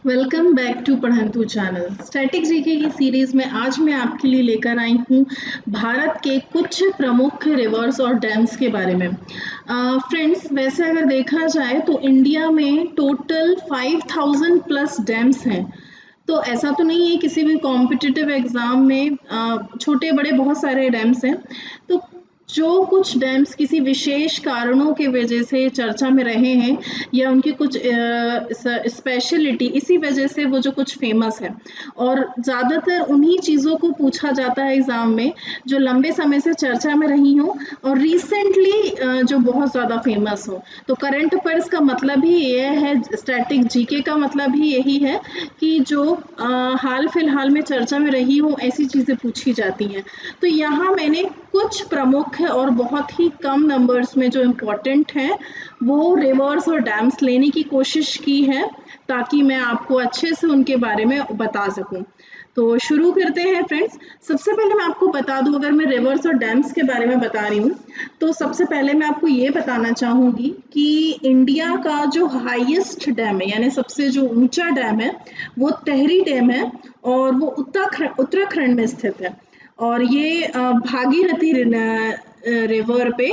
Welcome back to Padhantu channel. Static GK की series में आज मैं आपके लिए लेकर आई हूँ भारत के कुछ प्रमुख रिवर्स और डैम्स के बारे में। फ्रेंड्स, वैसे अगर देखा जाए तो इंडिया में टोटल 5000 प्लस डैम्स हैं। तो ऐसा तो नहीं है, किसी भी कॉम्पिटिटिव एग्जाम में छोटे बड़े बहुत सारे डैम्स हैं। तो जो कुछ डैम्स किसी विशेष कारणों के वजह से चर्चा में रहे हैं या उनकी कुछ स्पेशलिटी, इसी वजह से वो जो कुछ फेमस है, और ज़्यादातर उन्हीं चीज़ों को पूछा जाता है एग्ज़ाम में जो लंबे समय से चर्चा में रही हों और रिसेंटली जो बहुत ज़्यादा फेमस हो। तो करंट अफेयर्स का मतलब ही ये है, स्टैटिक जीके का मतलब ही यही है कि जो हाल फिलहाल में चर्चा में रही हो ऐसी चीज़ें पूछी जाती हैं। तो यहाँ मैंने कुछ प्रमुख और बहुत ही कम नंबर्स में जो इम्पोर्टेंट हैं वो रिवर्स और डैम्स लेने की कोशिश की है, ताकि मैं आपको अच्छे से उनके बारे में बता सकूं। तो शुरू करते हैं फ्रेंड्स। सबसे पहले मैं आपको बता दूं, अगर मैं रिवर्स और डैम्स के बारे में बता रही हूँ तो सबसे पहले मैं आपको ये बताना चाहूँगी कि इंडिया का जो हाईएस्ट डैम है, यानी सबसे जो ऊंचा डैम है, वो तेहरी डैम है और वो उत्तराखंड में स्थित है। और ये भागीरथी रिवर पे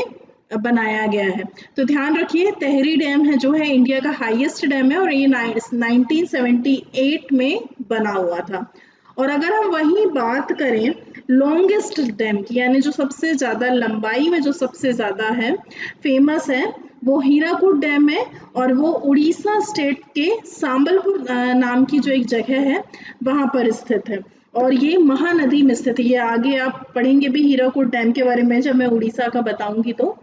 बनाया गया है। तो ध्यान रखिए, तेहरी डैम है जो है इंडिया का हाईएस्ट डैम है और ये 1978 में बना हुआ था। और अगर हम वही बात करें लॉन्गेस्ट डैम की, यानी जो सबसे ज़्यादा लंबाई में जो सबसे ज़्यादा है, फेमस है, वो हीराकुड डैम है और वो उड़ीसा स्टेट के संबलपुर नाम की जो एक जगह है वहाँ पर स्थित है। और ये महानदी में स्थित है। ये आगे आप पढ़ेंगे भी हीराकुड डैम के बारे में जब मैं उड़ीसा का बताऊंगी तो।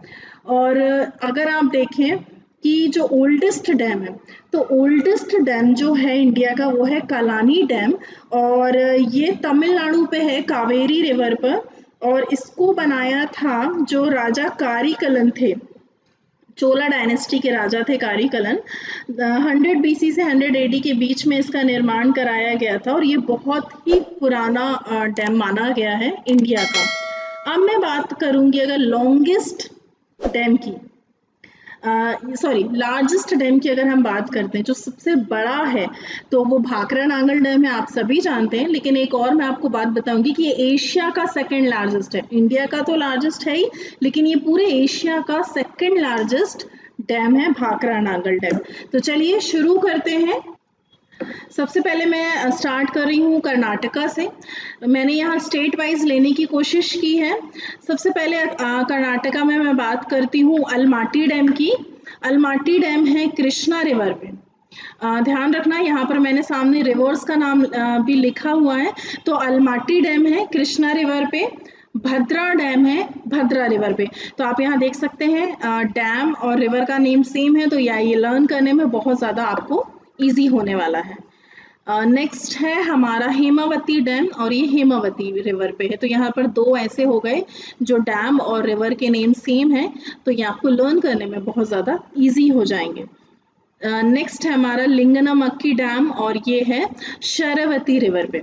और अगर आप देखें कि जो ओल्डेस्ट डैम है, तो ओल्डेस्ट डैम जो है इंडिया का वो है कलानी डैम, और ये तमिलनाडु पे है, कावेरी रिवर पर। और इसको बनाया था जो राजा कारीकलन थे, चोला डायनेस्टी के राजा थे कारीकलन। 100 बीसी से 100 एडी के बीच में इसका निर्माण कराया गया था और ये बहुत ही पुराना डैम माना गया है इंडिया का। अब मैं बात करूंगी अगर लॉन्गेस्ट डैम की, सॉरी लार्जेस्ट डैम की अगर हम बात करते हैं, जो सबसे बड़ा है, तो वो भाखरा नांगल डैम है, आप सभी जानते हैं। लेकिन एक और मैं आपको बात बताऊंगी कि ये एशिया का सेकंड लार्जेस्ट है। इंडिया का तो लार्जेस्ट है ही, लेकिन ये पूरे एशिया का सेकंड लार्जेस्ट डैम है भाखरा नांगल डैम। तो चलिए शुरू करते हैं। सबसे पहले मैं स्टार्ट कर रही हूँ कर्नाटका से। मैंने यहाँ स्टेट वाइज लेने की कोशिश की है। सबसे पहले कर्नाटका में मैं बात करती हूँ अलमाटी डैम की। अलमाटी डैम है कृष्णा रिवर पे। ध्यान रखना, यहाँ पर मैंने सामने रिवर्स का नाम भी लिखा हुआ है। तो अलमाटी डैम है कृष्णा रिवर पे, भद्रा डैम है भद्रा रिवर पे। तो आप यहाँ देख सकते हैं डैम और रिवर का नेम सेम है, तो ये लर्न करने में बहुत ज़्यादा आपको इजी होने वाला है। नेक्स्ट है हमारा हेमावती डैम, और ये हेमावती रिवर पे है। तो यहाँ पर दो ऐसे हो गए जो डैम और रिवर के नेम सेम है, तो ये आपको लर्न करने में बहुत ज़्यादा इजी हो जाएंगे। नेक्स्ट है हमारा लिंगनामक्की डैम, और ये है शरावती रिवर पे।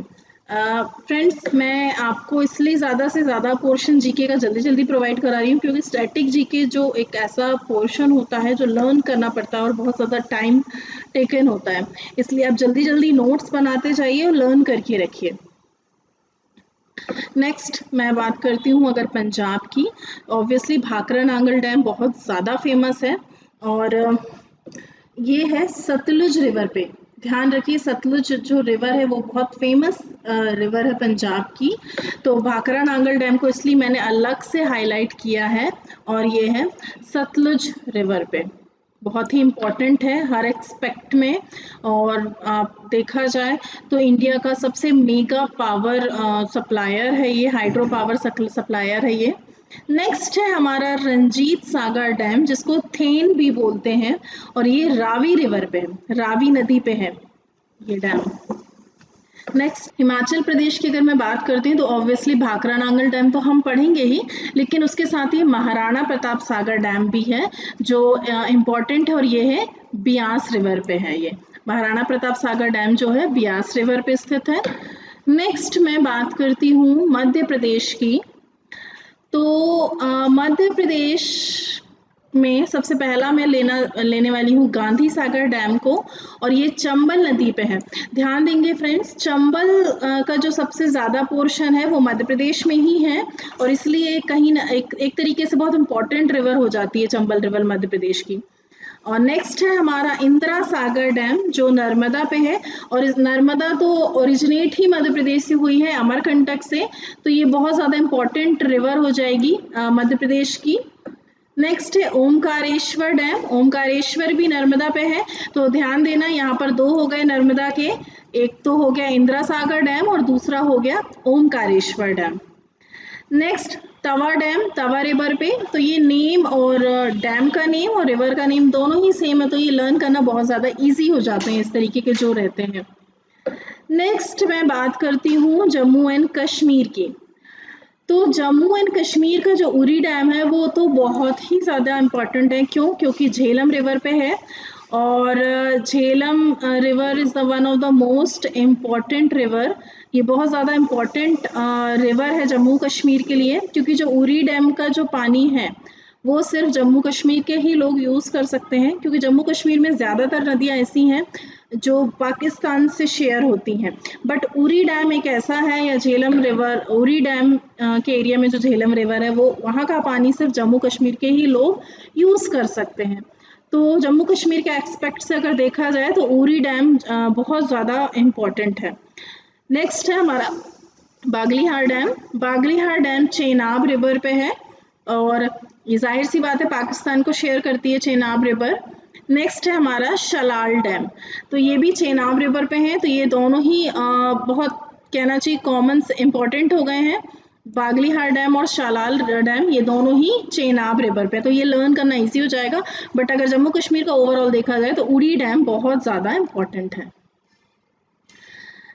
फ्रेंड्स, मैं आपको इसलिए ज़्यादा से ज़्यादा पोर्शन जीके का जल्दी जल्दी प्रोवाइड करा रही हूँ क्योंकि स्टैटिक जीके जो एक ऐसा पोर्शन होता है जो लर्न करना पड़ता है और बहुत ज़्यादा टाइम टेकन होता है, इसलिए आप जल्दी जल्दी नोट्स बनाते जाइए और लर्न करके रखिए। नेक्स्ट मैं बात करती हूँ अगर पंजाब की। ऑब्वियसली भाखरा नांगल डैम बहुत ज़्यादा फेमस है और ये है सतलुज रिवर पे। ध्यान रखिए, सतलुज जो रिवर है वो बहुत फेमस रिवर है पंजाब की। तो भाखरा नांगल डैम को इसलिए मैंने अलग से हाईलाइट किया है, और ये है सतलुज रिवर पे। बहुत ही इम्पोर्टेंट है हर एक्सपेक्ट में। और आप देखा जाए तो इंडिया का सबसे मेगा पावर सप्लायर है ये, हाइड्रो पावर सप्लायर है ये। नेक्स्ट है हमारा रंजीत सागर डैम, जिसको थेन भी बोलते हैं, और ये रावी रिवर पे, रावी नदी पे है ये डैम। नेक्स्ट हिमाचल प्रदेश की अगर मैं बात करती हूँ तो ऑब्वियसली भाखरा नांगल डैम तो हम पढ़ेंगे ही, लेकिन उसके साथ ही महाराणा प्रताप सागर डैम भी है जो इम्पोर्टेंट है, और ये है ब्यास रिवर पे है। ये महाराणा प्रताप सागर डैम जो है ब्यास रिवर पे स्थित है। नेक्स्ट मैं बात करती हूँ मध्य प्रदेश की। तो मध्य प्रदेश में सबसे पहला मैं लेने वाली हूँ गांधी सागर डैम को, और ये चंबल नदी पे है। ध्यान देंगे फ्रेंड्स, चंबल का जो सबसे ज़्यादा पोर्शन है वो मध्य प्रदेश में ही है, और इसलिए कहीं ना एक तरीके से बहुत इंपॉर्टेंट रिवर हो जाती है चंबल रिवर मध्य प्रदेश की। और नेक्स्ट है हमारा इंदिरा सागर डैम जो नर्मदा पे है, और इस नर्मदा तो ओरिजिनेट ही मध्य प्रदेश से हुई है, अमरकंटक से, तो ये बहुत ज़्यादा इम्पोर्टेंट रिवर हो जाएगी मध्य प्रदेश की। नेक्स्ट है ओमकारेश्वर डैम, ओमकारेश्वर भी नर्मदा पे है, तो ध्यान देना यहाँ पर दो हो गए नर्मदा के, एक तो हो गया इंदिरा सागर डैम और दूसरा हो गया ओमकारेश्वर डैम। नेक्स्ट तवा डैम, तवा रिवर पे, तो ये नेम और डैम का नेम और रिवर का नेम दोनों ही सेम है, तो ये लर्न करना बहुत ज़्यादा इजी हो जाते हैं इस तरीके के जो रहते हैं। नेक्स्ट मैं बात करती हूँ जम्मू एंड कश्मीर की। तो जम्मू एंड कश्मीर का जो उरी डैम है वो तो बहुत ही ज़्यादा इम्पॉर्टेंट है। क्यों? क्योंकि झेलम रिवर पे है, और Jhelum river is the one of the most important river. ये बहुत ज़्यादा इम्पॉर्टेंट रिवर है जम्मू कश्मीर के लिए, क्योंकि जो उरी डैम का जो पानी है वो सिर्फ जम्मू कश्मीर के ही लोग यूज़ कर सकते हैं, क्योंकि जम्मू कश्मीर में ज़्यादातर नदियाँ ऐसी हैं जो पाकिस्तान से शेयर होती हैं। बट उरी डैम एक ऐसा है, या झेलम रिवर, उरी डैम के एरिया में जो झेलम रिवर है वो वहाँ का पानी सिर्फ जम्मू कश्मीर के ही लोग यूज़ कर सकते हैं। तो जम्मू कश्मीर के एक्सपेक्ट से अगर देखा जाए तो उरी डैम बहुत ज़्यादा इम्पॉर्टेंट है। नेक्स्ट है हमारा Baglihar dam. Baglihar dam Chenab river पे है, और ये जाहिर सी बात है पाकिस्तान को शेयर करती है चेनाब रिवर। नेक्स्ट है हमारा शलाल डैम, तो ये भी चेनाब रिवर पे है, तो ये दोनों ही बहुत कहना चाहिए कॉमन इम्पोर्टेंट हो गए हैं। बागलीहार डैम और शलाल डैम ये दोनों ही चेनाब रिवर पे, तो ये लर्न करना इजी हो जाएगा। बट अगर जम्मू कश्मीर का ओवरऑल देखा जाए तो उरी डैम बहुत ज़्यादा इम्पोर्टेंट है।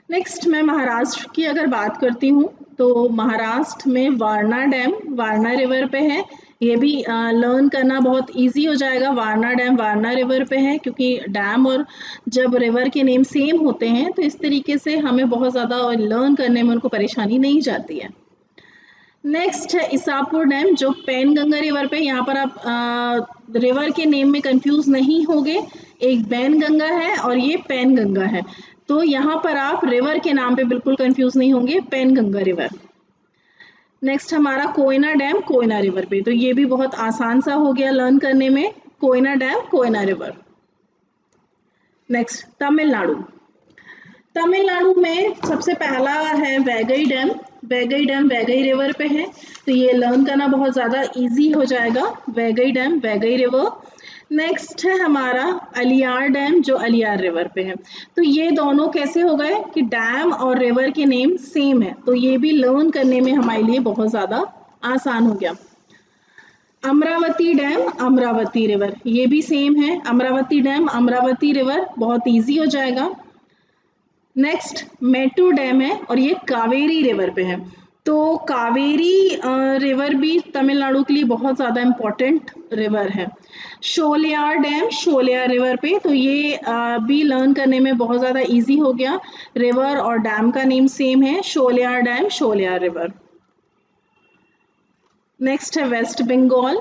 नेक्स्ट मैं महाराष्ट्र की अगर बात करती हूँ, तो महाराष्ट्र में वारणा डैम वारणा रिवर पे है। ये भी लर्न करना बहुत इजी हो जाएगा। वारणा डैम वारणा रिवर पे है, क्योंकि डैम और जब रिवर के नेम सेम होते हैं तो इस तरीके से हमें बहुत ज़्यादा लर्न करने में उनको परेशानी नहीं जाती है। नेक्स्ट है इसापुर डैम जो पैनगंगा रिवर पे, यहाँ पर आप रिवर के नेम में कंफ्यूज नहीं होंगे, एक बैनगंगा है और ये पैनगंगा है, तो यहाँ पर आप रिवर के नाम पे बिल्कुल कंफ्यूज नहीं होंगे, पैनगंगा रिवर। नेक्स्ट हमारा कोयना डैम कोयना रिवर पे, तो ये भी बहुत आसान सा हो गया लर्न करने में, Koyna dam Koyna river. Next Tamil Nadu. Tamil Nadu में सबसे पहला है Vaigai dam. Vaigai dam Vaigai river पे है, तो ये लर्न करना बहुत ज़्यादा इजी हो जाएगा, Vaigai dam Vaigai river. Next है हमारा अलियार डैम जो अलियार रिवर पे है, तो ये दोनों कैसे हो गए कि डैम और रिवर के नेम सेम है, तो ये भी लर्न करने में हमारे लिए बहुत ज़्यादा आसान हो गया। अमरावती डैम अमरावती रिवर, ये भी सेम है, अमरावती डैम अमरावती रिवर, बहुत ईजी हो जाएगा। नेक्स्ट मेट्टू डैम है और ये कावेरी रिवर पे है, तो कावेरी रिवर भी तमिलनाडु के लिए बहुत ज़्यादा इम्पोर्टेंट रिवर है। शोलियार डैम शोलियार रिवर पे, तो ये भी लर्न करने में बहुत ज़्यादा इजी हो गया, रिवर और डैम का नेम सेम है, Sholayar dam Sholayar river. Next है वेस्ट बंगाल।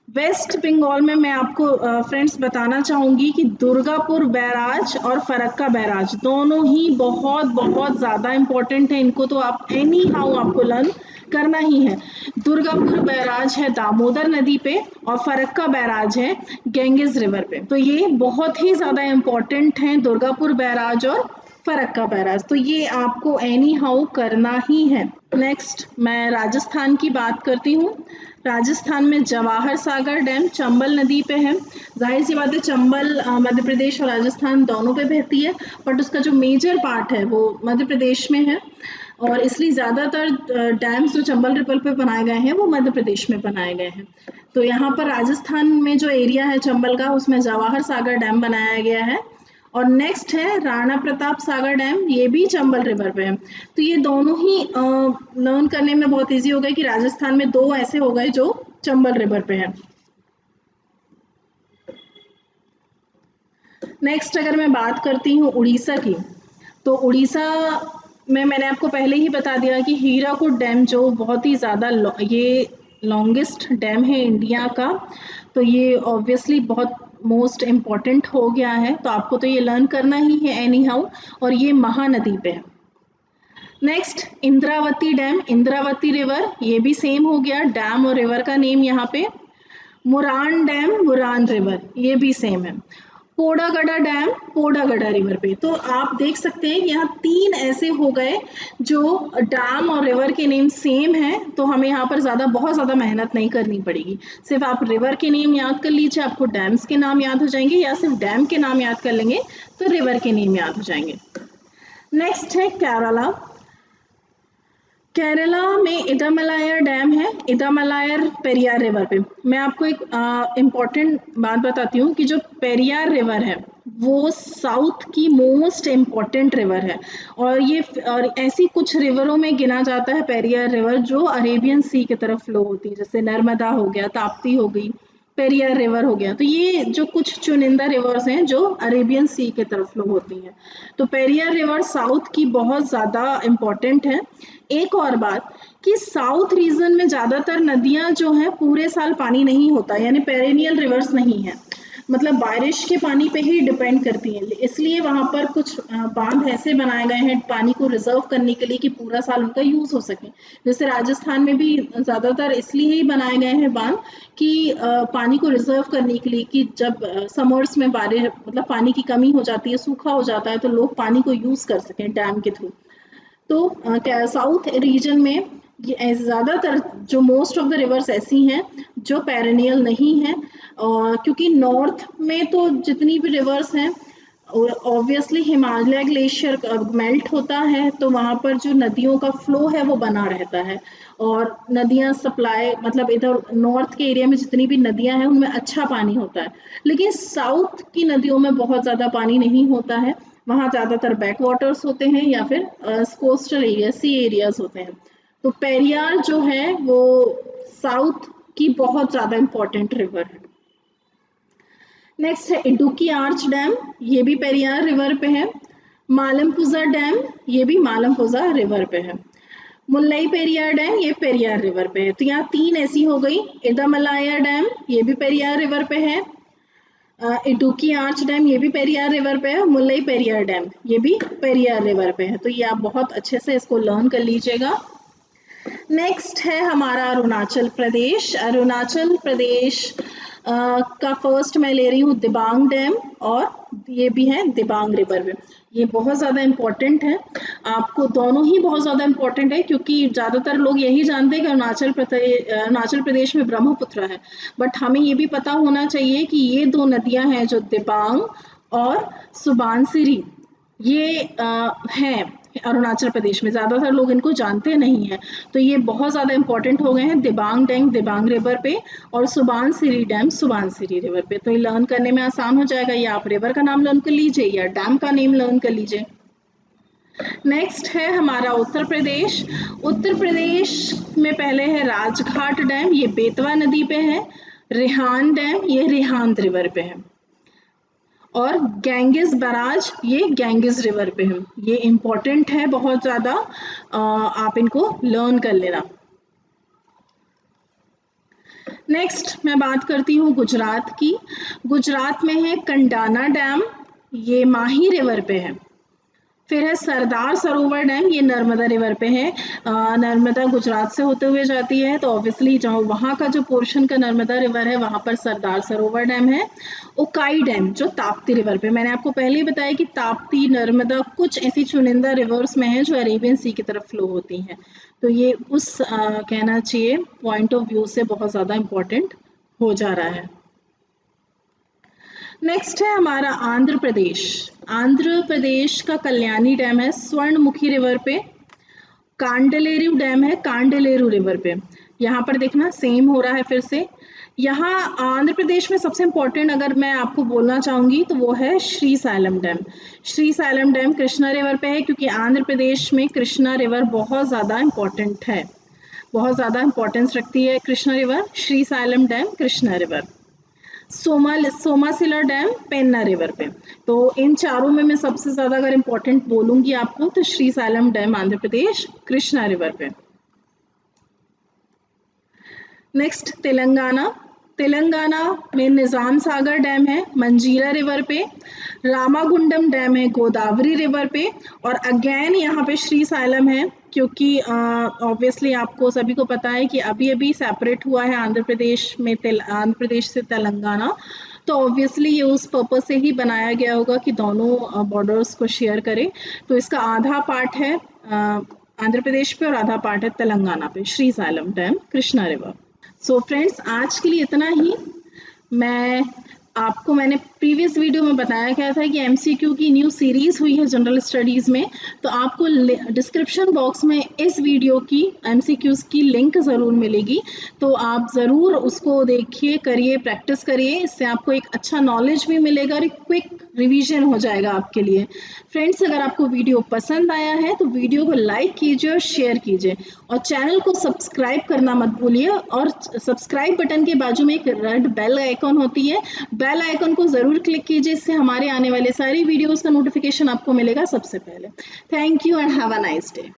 वेस्ट बंगाल में मैं आपको फ्रेंड्स बताना चाहूँगी कि दुर्गापुर बैराज और फरक्का बैराज दोनों ही बहुत बहुत ज़्यादा इम्पोर्टेंट है, इनको तो आप एनी हाउ आपको लर्न करना ही है। दुर्गापुर बैराज है दामोदर नदी पे और फरक्का बैराज है गैंजेस रिवर पे, तो ये बहुत ही ज़्यादा इम्पोर्टेंट हैं दुर्गापुर बैराज और फरक्का बैराज, तो ये आपको एनी हाउ करना ही है। नेक्स्ट मैं राजस्थान की बात करती हूँ। राजस्थान में जवाहर सागर डैम चंबल नदी पे है। जाहिर सी बात है चंबल मध्य प्रदेश और राजस्थान दोनों पे बहती है, बट उसका जो मेजर पार्ट है वो मध्य प्रदेश में है, और इसलिए ज़्यादातर डैम्स जो चंबल रिवर पे बनाए गए हैं वो मध्य प्रदेश में बनाए गए हैं। तो यहाँ पर राजस्थान में जो एरिया है चंबल का उसमें जवाहर सागर डैम बनाया गया है। और नेक्स्ट है राणा प्रताप सागर डैम, ये भी चंबल रिवर पे है, तो ये दोनों ही लर्न करने में बहुत इजी हो गए कि राजस्थान में दो ऐसे हो गए जो चंबल रिवर पे है। नेक्स्ट अगर मैं बात करती हूँ उड़ीसा की, तो उड़ीसा मैंने आपको पहले ही बता दिया कि हीराकुड डैम जो बहुत ही ज़्यादा ये लॉन्गेस्ट डैम है इंडिया का, तो ये ऑब्वियसली बहुत मोस्ट इम्पॉर्टेंट हो गया है, तो आपको तो ये लर्न करना ही है एनी हाउ, और ये महानदी पे है। Next Indravati dam, Indravati river, ये भी सेम हो गया डैम और रिवर का नेम यहाँ पे। मुरान डैम, मुरान रिवर, ये भी सेम है। पोडागढ़ा डैम, पोडागढ़ा रिवर पे। तो आप देख सकते हैं यहाँ 3 ऐसे हो गए जो डैम और रिवर के नेम सेम है, तो हमें यहाँ पर बहुत ज़्यादा मेहनत नहीं करनी पड़ेगी। सिर्फ आप रिवर के नेम याद कर लीजिए, आपको डैम्स के नाम याद हो जाएंगे, या सिर्फ डैम के नाम याद कर लेंगे तो रिवर के नेम याद हो जाएंगे। नेक्स्ट है केरला। केरला में इडामलायर डैम है, इडामलायर पेरियार रिवर पे। मैं आपको एक इम्पॉर्टेंट बात बताती हूँ कि जो पेरियार रिवर है वो साउथ की मोस्ट इम्पॉर्टेंट रिवर है, और ऐसी कुछ रिवरों में गिना जाता है पेरियार रिवर जो अरेबियन सी की तरफ फ्लो होती है, जैसे नर्मदा हो गया, ताप्ती हो गई, पेरियार रिवर हो गया। तो ये जो कुछ चुनिंदा रिवर्स हैं जो अरेबियन सी के तरफ फ्लो होती हैं, तो पेरियार रिवर साउथ की बहुत ज़्यादा इम्पॉर्टेंट है। एक और बात कि साउथ रीजन में ज़्यादातर नदियाँ जो हैं पूरे साल पानी नहीं होता, यानी पेरेनियल रिवर्स नहीं है, मतलब बारिश के पानी पे ही डिपेंड करती हैं, इसलिए वहाँ पर कुछ बांध ऐसे बनाए गए हैं पानी को रिजर्व करने के लिए कि पूरा साल उनका यूज़ हो सके। जैसे राजस्थान में भी ज़्यादातर इसलिए ही बनाए गए हैं बांध कि पानी को रिजर्व करने के लिए, कि जब समर्स में बारिश मतलब पानी की कमी हो जाती है, सूखा हो जाता है, तो लोग पानी को यूज़ कर सकें डैम के थ्रू। तो साउथ रीजन में ज़्यादातर जो मोस्ट ऑफ द रिवर्स ऐसी हैं जो पेरेनियल नहीं हैं, क्योंकि नॉर्थ में तो जितनी भी रिवर्स हैं ऑब्वियसली हिमालय ग्लेशियर मेल्ट होता है, तो वहाँ पर जो नदियों का फ्लो है वो बना रहता है, और नदियाँ सप्लाई मतलब इधर नॉर्थ के एरिया में जितनी भी नदियाँ हैं उनमें अच्छा पानी होता है, लेकिन साउथ की नदियों में बहुत ज़्यादा पानी नहीं होता है, वहाँ ज़्यादातर बैक वाटर्स होते हैं या फिर कोस्टल एरिया, सी एरियाज होते हैं। तो पेरियार जो है वो साउथ की बहुत ज़्यादा इम्पोर्टेंट रिवर है। नेक्स्ट है इडुक्की आर्च डैम, ये भी पेरियार रिवर पे है। मालमपुजा डैम, ये भी मालमपुजा रिवर पे है। मुल्लाई पेरियार डैम, ये पेरियार रिवर पे है। तो यहाँ 3 ऐसी हो गई। इडामलाया डैम, ये भी पेरियार रिवर पे है। इडुक्की आर्च डैम, ये भी पेरियार रिवर पे है। मुल्लाई पेरियार डैम, ये भी पेरियार रिवर पे है। तो ये आप बहुत अच्छे से इसको लर्न कर लीजिएगा। नेक्स्ट है हमारा अरुणाचल प्रदेश। अरुणाचल प्रदेश का फर्स्ट मैं ले रही हूँ दिबांग डैम, और ये भी है दिबांग रिवर में। ये बहुत ज़्यादा इम्पोर्टेंट है, आपको दोनों ही बहुत ज़्यादा इम्पोर्टेंट है, क्योंकि ज़्यादातर लोग यही जानते हैं कि अरुणाचल प्रदेश में ब्रह्मपुत्र है, बट हमें ये भी पता होना चाहिए कि ये 2 नदियाँ हैं जो दिबांग और सुबानसिरी, ये हैं अरुणाचल प्रदेश में, ज़्यादातर लोग इनको जानते नहीं हैं, तो ये बहुत ज़्यादा इंपॉर्टेंट हो गए हैं। दिबांग डैम दिबांग रिवर पे, और सुबानसिरी डैम सुबानसिरी रिवर पे। तो ये लर्न करने में आसान हो जाएगा, या आप रिवर का नाम लर्न कर लीजिए या डैम का नेम लर्न कर लीजिए। नेक्स्ट है हमारा उत्तर प्रदेश। उत्तर प्रदेश में पहले है राजघाट डैम, ये बेतवा नदी पे है। रिहान डैम, ये रिहांद रिवर पे है। और गैंगिस बैराज, ये गैंगिस रिवर पे है। ये इम्पोर्टेंट है बहुत ज़्यादा, आप इनको लर्न कर लेना। नेक्स्ट मैं बात करती हूँ गुजरात की। गुजरात में है कंडाना डैम, ये माही रिवर पे है। फिर है सरदार सरोवर डैम, ये नर्मदा रिवर पे है। नर्मदा गुजरात से होते हुए जाती है, तो ऑब्वियसली जहाँ वहाँ का जो पोर्शन का नर्मदा रिवर है वहाँ पर सरदार सरोवर डैम है। उकाई डैम जो ताप्ती रिवर पे, मैंने आपको पहले ही बताया कि ताप्ती नर्मदा कुछ ऐसी चुनिंदा रिवर्स में है जो अरेबियन सी की तरफ फ्लो होती हैं, तो ये उस कहना चाहिए पॉइंट ऑफ व्यू से बहुत ज़्यादा इम्पोर्टेंट हो जा रहा है। नेक्स्ट है हमारा आंध्र प्रदेश। आंध्र प्रदेश का कल्याणी डैम है स्वर्णमुखी रिवर पे। कांडलेरू डैम है कांडलेरू रिवर पे। यहाँ पर देखना सेम हो रहा है फिर से। यहाँ आंध्र प्रदेश में सबसे इम्पोर्टेंट अगर मैं आपको बोलना चाहूँगी तो वो है Shri xylem dam. Shri xylem dam Krishna river पे है, क्योंकि आंध्र प्रदेश में कृष्णा रिवर बहुत ज़्यादा इम्पोर्टेंट है, बहुत ज़्यादा इम्पोर्टेंस रखती है Krishna river. Srisailam dam Krishna river. Somasila dam, Penna river पे। तो इन चारों में मैं सबसे ज़्यादा अगर इम्पोर्टेंट बोलूँगी आपको तो श्रीसालम डैम आंध्र प्रदेश, कृष्णा रिवर पे। नेक्स्ट तेलंगाना। तेलंगाना में निज़ाम सागर डैम है मंजीरा रिवर पे, रामागुंडम डैम है गोदावरी रिवर पे, और अगेन यहाँ पे श्रीसालम है क्योंकि ऑब्वियसली आपको सभी को पता है कि अभी अभी सेपरेट हुआ है आंध्र प्रदेश में, आंध्र प्रदेश से तेलंगाना, तो ऑब्वियसली ये उस पर्पज से ही बनाया गया होगा कि दोनों बॉर्डर्स को शेयर करें। तो इसका आधा पार्ट है आंध्र प्रदेश पे और आधा पार्ट है तेलंगाना पे, Srisailam dam, Krishna river. So friends, आज के लिए इतना ही। मैंने प्रीवियस वीडियो में बताया गया था कि एमसीक्यू की न्यू सीरीज हुई है जनरल स्टडीज़ में, तो आपको डिस्क्रिप्शन बॉक्स में इस वीडियो की एमसीक्यूज़ की लिंक ज़रूर मिलेगी, तो आप ज़रूर उसको देखिए, करिए, प्रैक्टिस करिए, इससे आपको एक अच्छा नॉलेज भी मिलेगा और एक क्विक रिवीजन हो जाएगा आपके लिए। फ्रेंड्स, अगर आपको वीडियो पसंद आया है तो वीडियो को लाइक कीजिए और शेयर कीजिए, और चैनल को सब्सक्राइब करना मत भूलिए, और सब्सक्राइब बटन के बाजू में एक रेड बेल आइकन होती है, बेल आइकन को ज़रूर क्लिक कीजिए, इससे हमारे आने वाले सारी वीडियोज़ का नोटिफिकेशन आपको मिलेगा सबसे पहले। Thank you and have a nice day.